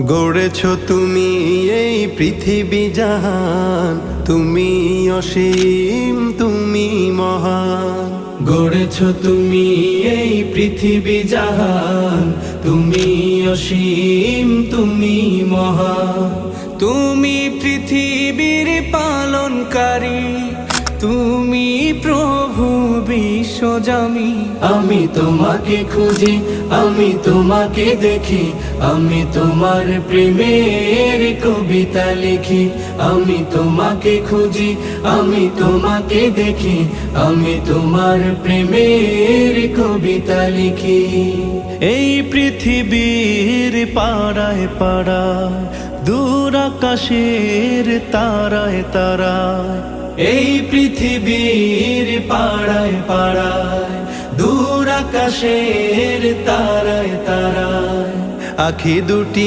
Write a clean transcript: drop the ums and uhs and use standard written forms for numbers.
গড়েছ তুমি এই পৃথিবী জাহান, তুমি অসীম তুমি মহান। গড়েছ তুমি এই পৃথিবী জাহান, তুমি অসীম তুমি মহান। তুমি পৃথিবীর পালনকারী, তুমি প্রভু বিশ্বজামি। আমি তোমাকে খুঁজি, আমি তোমাকে দেখি, আমি তোমার প্রেমের কবিতা লিখি। আমি তোমাকে খুঁজি, আমি তোমাকে দেখি, আমি তোমার প্রেমের কবিতা লিখি। এই পৃথিবীর পাড়ায় পাড়ায়, দূর আকাশের তারায় তারায়, এই পৃথিবীর পাড়ায় পাড়ায়, দূর আকাশের তারায় তারায়, আখি দুটি